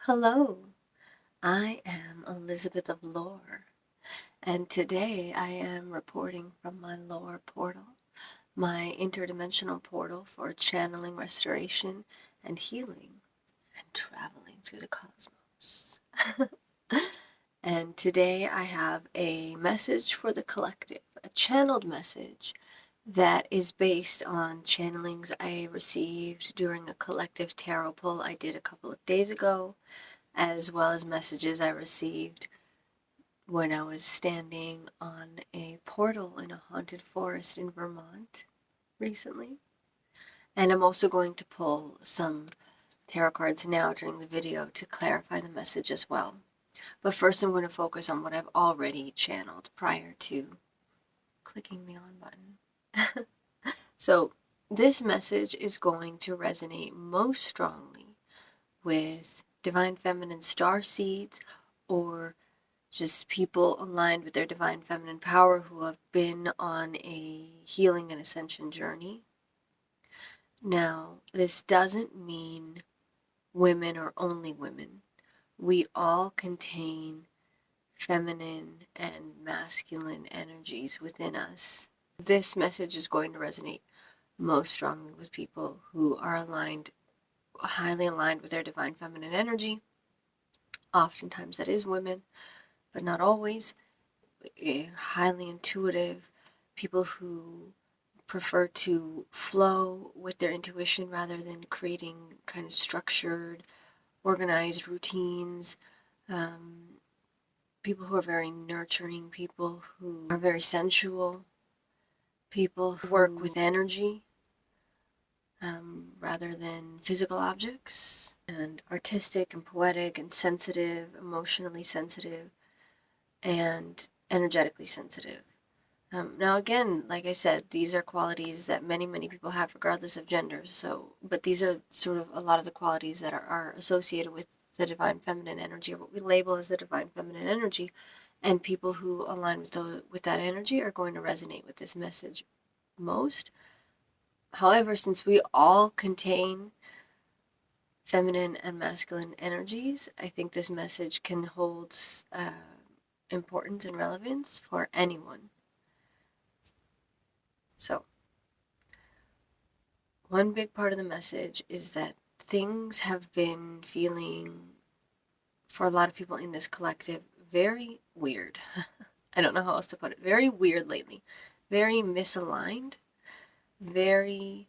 Hello, I am Elizabeth of Lore, and today I am reporting from my Lore portal, my interdimensional portal for channeling, restoration, and healing, and traveling through the cosmos. And today I have a message for the collective, a channeled message that is based on channelings I received during a collective tarot pull I did a couple of days ago, as well as messages I received when I was standing on a portal in a haunted forest in Vermont recently. And I'm also going to pull some tarot cards now during the video to clarify the message as well. But first I'm going to focus on what I've already channeled prior to clicking the on button. So this message is going to resonate most strongly with Divine Feminine star seeds, or just people aligned with their Divine Feminine power who have been on a healing and ascension journey. Now, this doesn't mean women or only women. We all contain feminine and masculine energies within us. This message is going to resonate most strongly with people who are highly aligned with their Divine Feminine energy. Oftentimes that is women, but not always. Highly intuitive, people who prefer to flow with their intuition rather than creating kind of structured, organized routines. People who are very nurturing, people who are very sensual, people who work with energy rather than physical objects, and artistic and poetic and sensitive, emotionally sensitive, and energetically sensitive. Now again, like I said, these are qualities that many people have regardless of gender. But these are sort of a lot of the qualities that are associated with the Divine Feminine energy, or what we label as the Divine Feminine energy. And people who align with that energy are going to resonate with this message most. However, since we all contain feminine and masculine energies, I think this message can hold importance and relevance for anyone. So, one big part of the message is that things have been feeling, for a lot of people in this collective, very weird. I don't know how else to put it. Very weird lately. Very misaligned. Very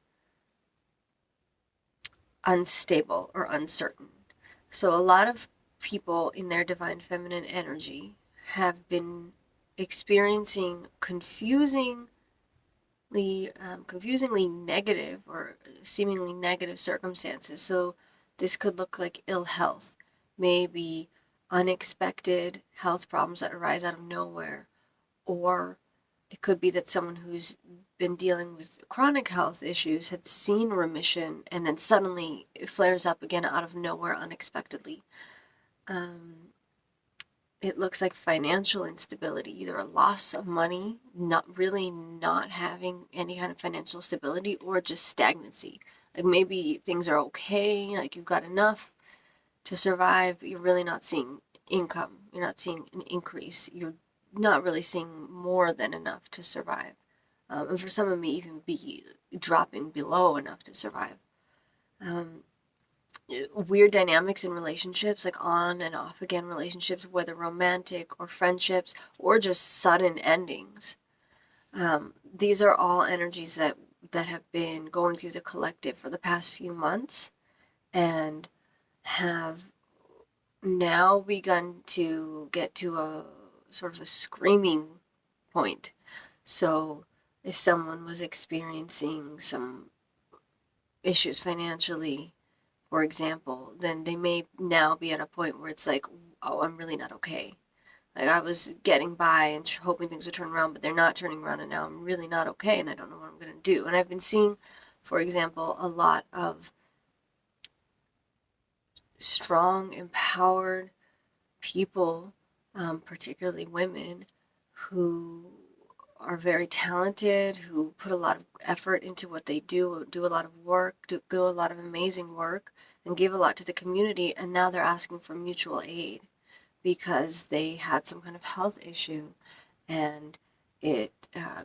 unstable or uncertain. So a lot of people in their Divine Feminine energy have been experiencing confusingly negative or seemingly negative circumstances. So this could look like ill health, maybe unexpected health problems that arise out of nowhere, or it could be that someone who's been dealing with chronic health issues had seen remission and then suddenly it flares up again out of nowhere unexpectedly. It looks like financial instability, either a loss of money, not having any kind of financial stability, or just stagnancy. Like maybe things are okay, like you've got enough to survive, but you're really not seeing income. You're not seeing an increase. You're not really seeing more than enough to survive. And for some, it may even be dropping below enough to survive. Weird dynamics in relationships, like on and off again relationships, whether romantic or friendships or just sudden endings. These are all energies that have been going through the collective for the past few months and have now begun to get to a sort of a screaming point. So if someone was experiencing some issues financially, for example, then they may now be at a point where it's like, oh, I'm really not okay. Like I was getting by and hoping things would turn around, but they're not turning around, and now I'm really not okay, and I don't know what I'm going to do. And I've been seeing, for example, a lot of strong, empowered people, particularly women, who are very talented, who put a lot of effort into what they do a lot of work, do a lot of amazing work, and gave a lot to the community, and now they're asking for mutual aid because they had some kind of health issue and it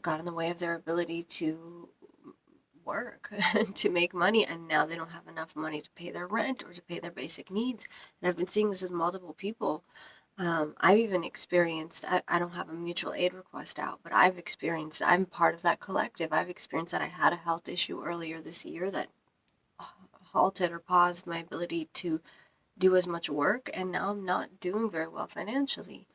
got in the way of their ability to work to make money, and now they don't have enough money to pay their rent or to pay their basic needs. And I've been seeing this with multiple people. I've even experienced, I don't have a mutual aid request out, but I've experienced, I'm part of that collective. I've experienced that I had a health issue earlier this year that halted or paused my ability to do as much work, and now I'm not doing very well financially.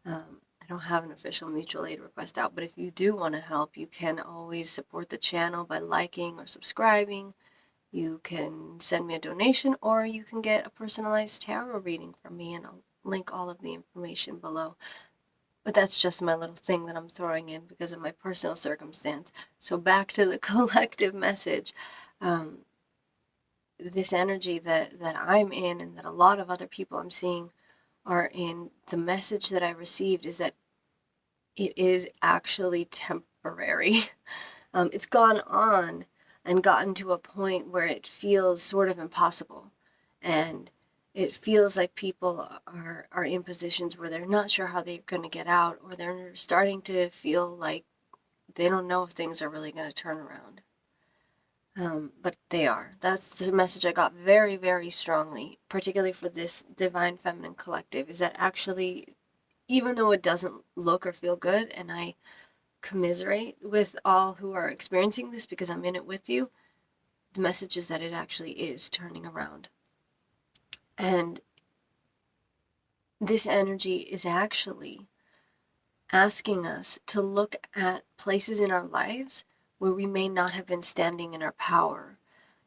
I don't have an official mutual aid request out, but if you do want to help, you can always support the channel by liking or subscribing. You can send me a donation, or you can get a personalized tarot reading from me, and I'll link all of the information below. But that's just my little thing that I'm throwing in because of my personal circumstance. So back to the collective message. This energy that I'm in, and that a lot of other people I'm seeing are in, the message that I received is that it is actually temporary. It's gone on and gotten to a point where it feels sort of impossible. And it feels like people are in positions where they're not sure how they're going to get out, or they're starting to feel like they don't know if things are really going to turn around. But they are. That's the message I got very, very strongly, particularly for this Divine Feminine Collective, is that actually, even though it doesn't look or feel good, and I commiserate with all who are experiencing this because I'm in it with you, the message is that it actually is turning around. And this energy is actually asking us to look at places in our lives where we may not have been standing in our power,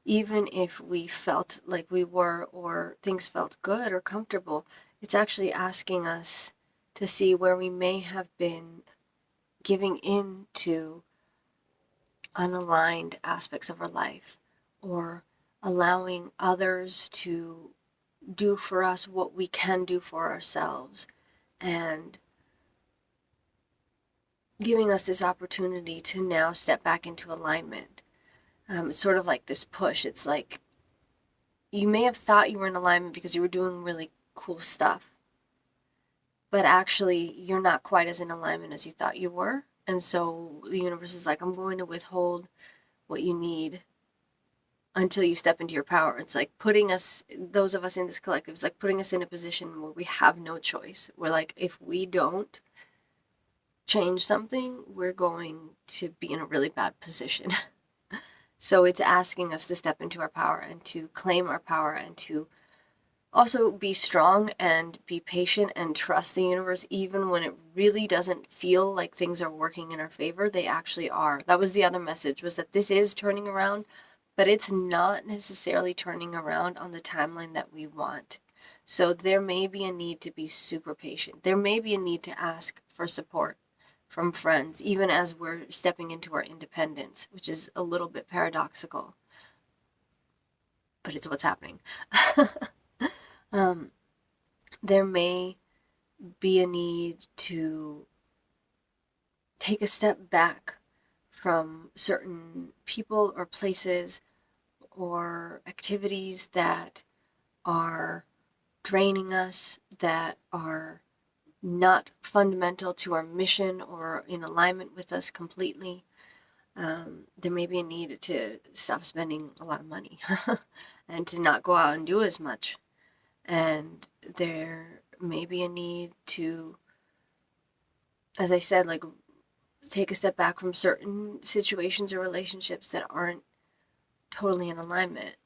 even if we felt like we were, or things felt good or comfortable. It's actually asking us to see where we may have been giving in to unaligned aspects of our life, or allowing others to do for us what we can do for ourselves, and giving us this opportunity to now step back into alignment. It's sort of like this push. It's like you may have thought you were in alignment because you were doing really cool stuff, but actually you're not quite as in alignment as you thought you were. And so the universe is like, I'm going to withhold what you need until you step into your power. It's like putting us, those of us in this collective, it's like putting us in a position where we have no choice. We're like, if we don't change something, we're going to be in a really bad position. So it's asking us to step into our power and to claim our power, and to also be strong and be patient and trust the universe, even when it really doesn't feel like things are working in our favor. They actually are. That was the other message, was that this is turning around, but it's not necessarily turning around on the timeline that we want. So there may be a need to be super patient. There may be a need to ask for support from friends, even as we're stepping into our independence, which is a little bit paradoxical, but it's what's happening. There may be a need to take a step back from certain people or places or activities that are draining us, that are not fundamental to our mission or in alignment with us completely. There may be a need to stop spending a lot of money and to not go out and do as much. And there may be a need to, as I said, like take a step back from certain situations or relationships that aren't totally in alignment.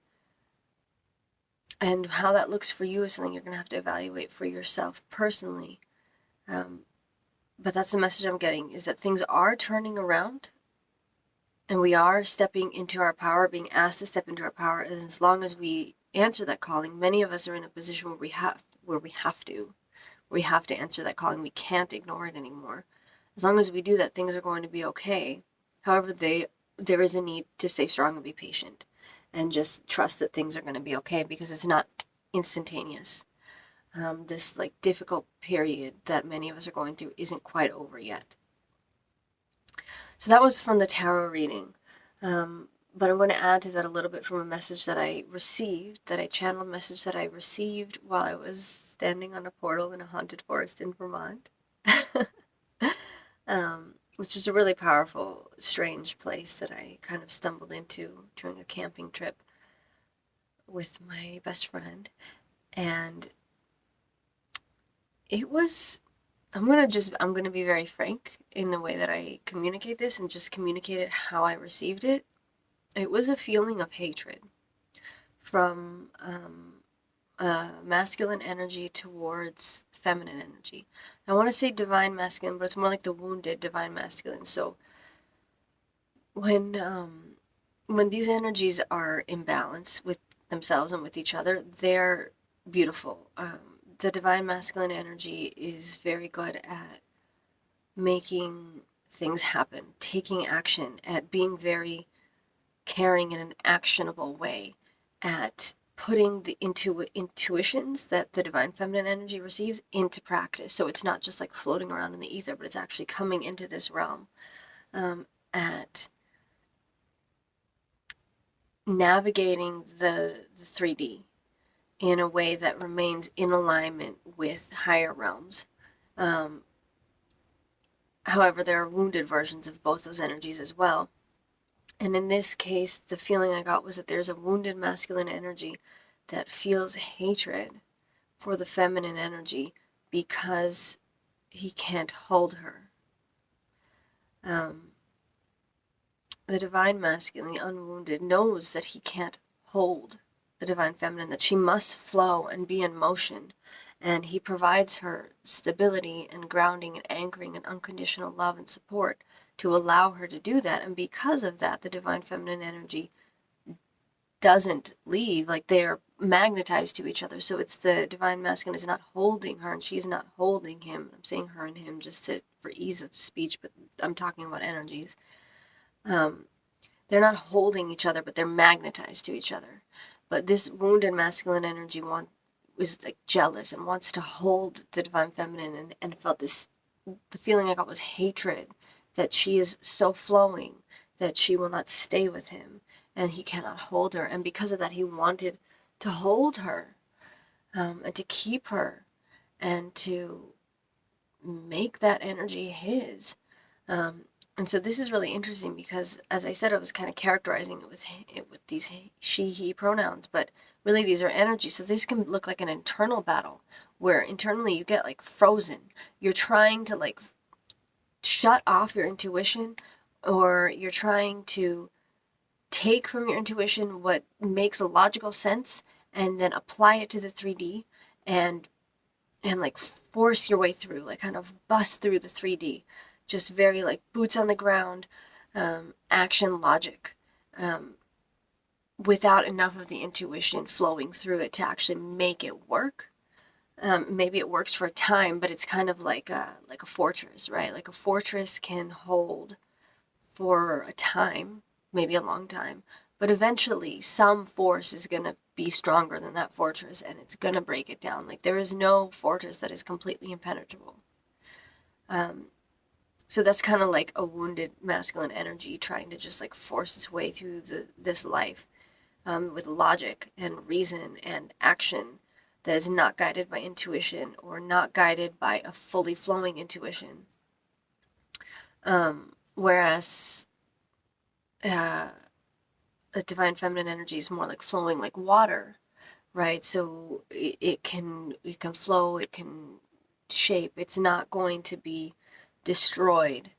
And how that looks for you is something you're going to have to evaluate for yourself personally. But that's the message I'm getting, is that things are turning around, and we are stepping into our power, being asked to step into our power. And as long as we answer that calling, many of us are in a position where we have to answer that calling. We can't ignore it anymore. As long as we do that, things are going to be okay. However, there is a need to stay strong and be patient, and just trust that things are going to be okay, because it's not instantaneous. This like difficult period that many of us are going through isn't quite over yet. So that was from the tarot reading. But I'm going to add to that a little bit from a message that I received, that I channeled message that I received while I was standing on a portal in a haunted forest in Vermont. Which is a really powerful, strange place that I kind of stumbled into during a camping trip with my best friend. And it was, I'm going to be very frank in the way that I communicate this and just communicate it how I received it. It was a feeling of hatred from masculine energy towards feminine energy. I want to say divine masculine, but it's more like the wounded divine masculine. So when these energies are in balance with themselves and with each other, they're beautiful. The divine masculine energy is very good at making things happen, taking action, at being very caring in an actionable way, at putting the intuitions that the divine feminine energy receives into practice. So it's not just like floating around in the ether, but it's actually coming into this realm, at navigating the 3D in a way that remains in alignment with higher realms. However, there are wounded versions of both those energies as well. And in this case, the feeling I got was that there's a wounded masculine energy that feels hatred for the feminine energy because he can't hold her. The divine masculine, the unwounded, knows that he can't hold the divine feminine, that she must flow and be in motion. And he provides her stability and grounding and anchoring and unconditional love and support to allow her to do that. And because of that, the divine feminine energy doesn't leave. Like, they're magnetized to each other. So it's the divine masculine is not holding her and she's not holding him. I'm saying her and him just for ease of speech, but I'm talking about energies. They're not holding each other, but they're magnetized to each other. But this wounded masculine energy was like jealous and wants to hold the divine feminine, and felt this, the feeling I got was hatred, that she is so flowing that she will not stay with him and he cannot hold her. And because of that, he wanted to hold her, and to keep her and to make that energy his. And so this is really interesting because, as I said, I was kind of characterizing it with these she, he pronouns, but really these are energies. So this can look like an internal battle where internally you get like frozen. You're trying to like shut off your intuition, or you're trying to take from your intuition what makes a logical sense and then apply it to the 3D and like force your way through, like kind of bust through the 3D. Just very like boots on the ground, action logic, without enough of the intuition flowing through it to actually make it work. Maybe it works for a time, but it's kind of like a fortress, right? Like a fortress can hold for a time, maybe a long time, but eventually some force is going to be stronger than that fortress and it's going to break it down. Like, there is no fortress that is completely impenetrable. So that's kind of like a wounded masculine energy trying to just like force its way through this life, with logic and reason and action that is not guided by intuition or not guided by a fully flowing intuition. Whereas the divine feminine energy is more like flowing like water, right? So it can flow, it can shape. It's not going to be destroyed.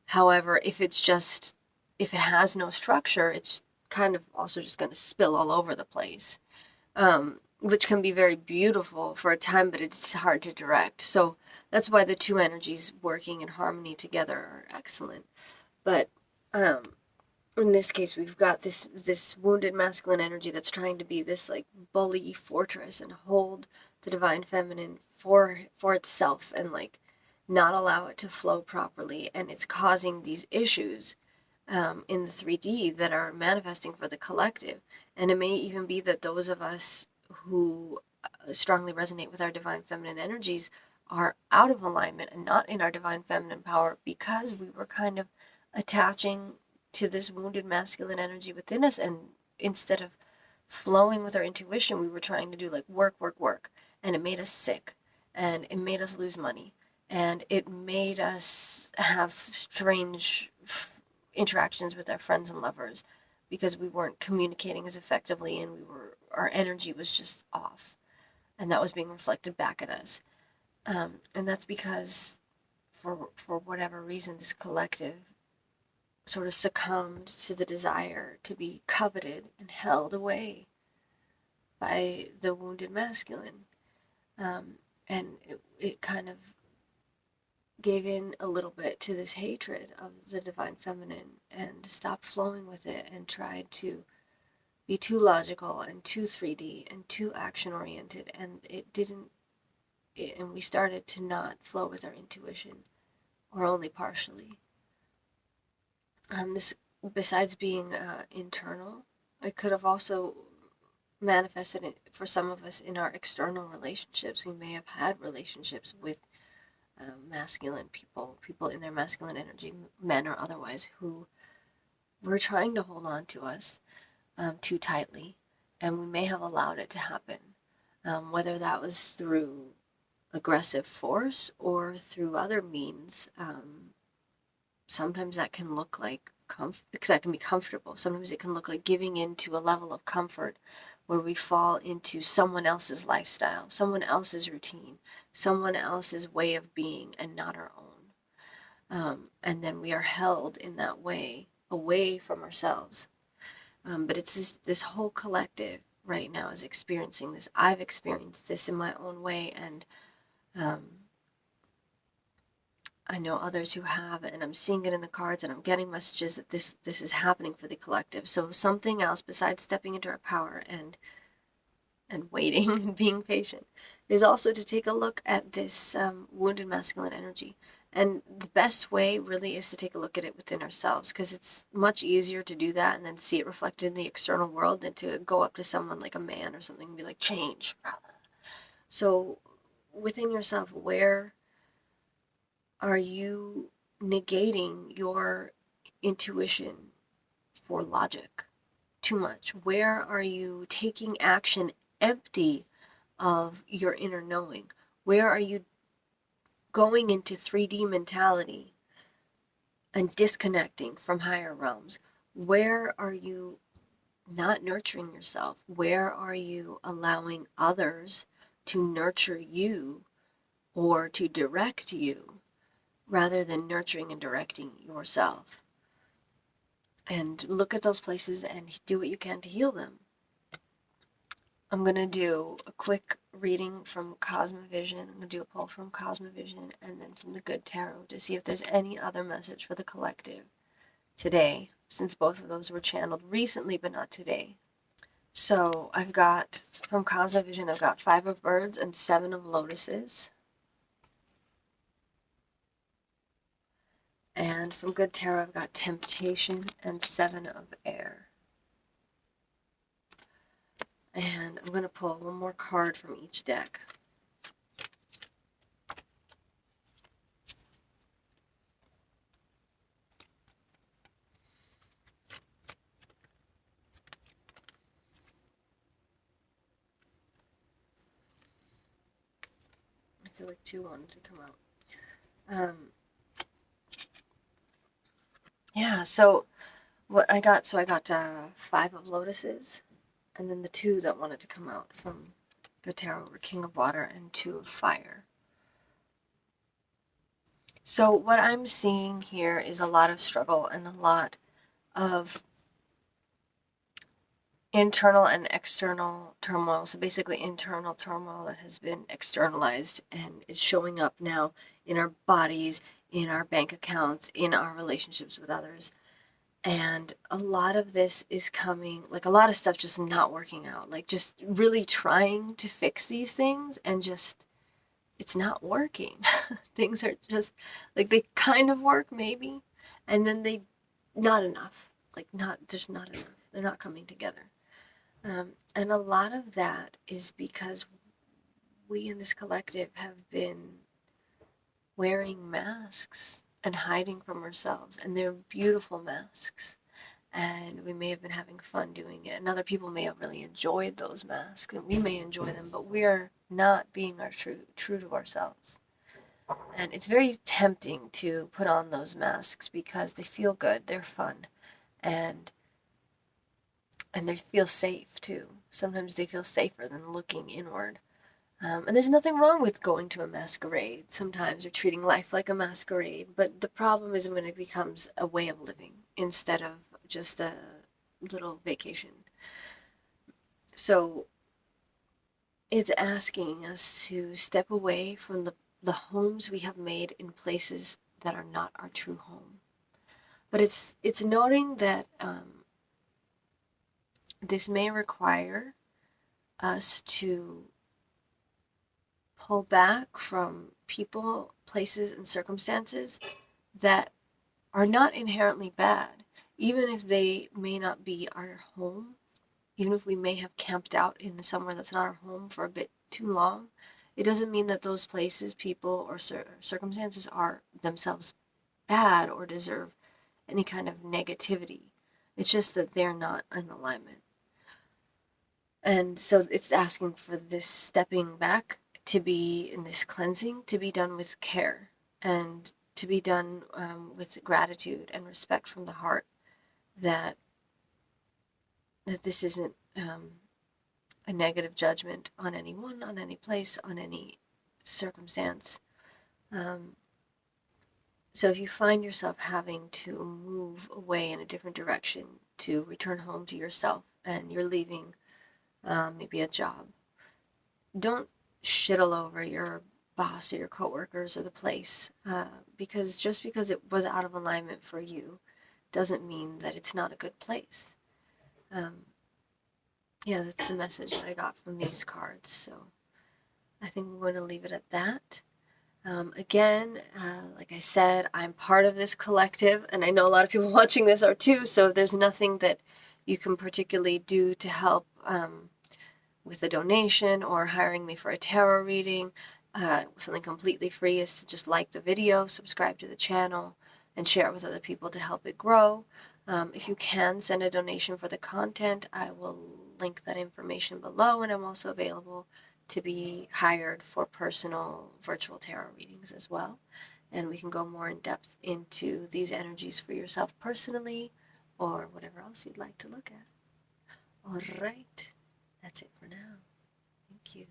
However, if it has no structure, it's kind of also just going to spill all over the place, which can be very beautiful for a time, but it's hard to direct. So that's why the two energies working in harmony together are excellent. But in this case, we've got this wounded masculine energy that's trying to be this like bully fortress and hold the divine feminine for itself and like not allow it to flow properly, and it's causing these issues in the 3D that are manifesting for the collective. And it may even be that those of us who strongly resonate with our divine feminine energies are out of alignment and not in our divine feminine power because we were kind of attaching to this wounded masculine energy within us, and instead of flowing with our intuition, we were trying to do like work, work, work, and it made us sick, and it made us lose money, and it made us have strange interactions with our friends and lovers because we weren't communicating as effectively, and our energy was just off, and that was being reflected back at us. And that's because for whatever reason, this collective sort of succumbed to the desire to be coveted and held away by the wounded masculine. And it kind of gave in a little bit to this hatred of the divine feminine and stopped flowing with it and tried to be too logical and too 3D and too action oriented, and and we started to not flow with our intuition, or only partially. This, besides being internal, it could have also manifested it for some of us in our external relationships. We may have had relationships with masculine people in their masculine energy, men or otherwise, who were trying to hold on to us too tightly, and we may have allowed it to happen, whether that was through aggressive force or through other means. Sometimes that can look like that can be comfortable. Sometimes it can look like giving in to a level of comfort where we fall into someone else's lifestyle, someone else's routine, someone else's way of being, and not our own. And then we are held in that way, away from ourselves. But it's this whole collective right now is experiencing this. I've experienced this in my own way, and I know others who have, and I'm seeing it in the cards, and I'm getting messages that this is happening for the collective. So something else besides stepping into our power and waiting and being patient is also to take a look at this wounded masculine energy. And the best way really is to take a look at it within ourselves, because it's much easier to do that and then see it reflected in the external world than to go up to someone like a man or something and be like, change, brother. So within yourself, where are you negating your intuition for logic too much? Where are you taking action empty of your inner knowing? Where are you going into 3D mentality and disconnecting from higher realms? Where are you not nurturing yourself? Where are you allowing others to nurture you or to direct you, rather than nurturing and directing yourself? And look at those places and do what you can to heal them. I'm going to do a quick reading from Cosmovision. I'm going to do a pull from Cosmovision and then from the Good Tarot to see if there's any other message for the collective today, since both of those were channeled recently but not today. So I've got, from Cosmovision, I've got 5 of Birds and 7 of Lotuses. And from Good Tarot, I've got Temptation and 7 of Air. And I'm going to pull one more card from each deck. I feel like 2 wanted to come out. Yeah, so what I got, 5 of Lotuses, and then the 2 that wanted to come out from Good Tarot were King of Water and 2 of Fire. So what I'm seeing here is a lot of struggle and a lot of internal and external turmoil. So basically internal turmoil that has been externalized and is showing up now in our bodies, in our bank accounts, in our relationships with others. And a lot of this is coming, like a lot of stuff just not working out, like just really trying to fix these things and just, it's not working. Things are just, like they kind of work maybe, and then not enough, there's not enough. They're not coming together. And a lot of that is because we in this collective have been wearing masks and hiding from ourselves, and they're beautiful masks. and we may have been having fun doing it, and other people may have really enjoyed those masks, and we may enjoy them, but we're not being true to ourselves. And it's very tempting to put on those masks because they feel good, they're fun, and they feel safe too. Sometimes they feel safer than looking inward. And there's nothing wrong with going to a masquerade sometimes, or treating life like a masquerade, but the problem is when it becomes a way of living instead of just a little vacation. So it's asking us to step away from the homes we have made in places that are not our true home. But it's noting that this may require us to pull back from people, places, and circumstances that are not inherently bad, even if they may not be our home, even if we may have camped out in somewhere that's not our home for a bit too long. It doesn't mean that those places, people, or circumstances are themselves bad or deserve any kind of negativity. It's just that they're not in alignment. And so it's asking for this stepping back to be in this cleansing, to be done with care and to be done with gratitude and respect from the heart, that this isn't a negative judgment on anyone, on any place, on any circumstance. So if you find yourself having to move away in a different direction to return home to yourself, and you're leaving maybe a job, don't shit all over your boss or your coworkers or the place, because just because it was out of alignment for you doesn't mean that it's not a good place. Yeah, that's the message that I got from these cards. So I think we're going to leave it at that. Again, like I said, I'm part of this collective, and I know a lot of people watching this are too, so if there's nothing that you can particularly do to help with a donation or hiring me for a tarot reading, something completely free is to just like the video, subscribe to the channel, and share it with other people to help it grow. If you can send a donation for the content, I will link that information below, and I'm also available to be hired for personal virtual tarot readings as well. And we can go more in depth into these energies for yourself personally, or whatever else you'd like to look at. All right, that's it for now. Thank you.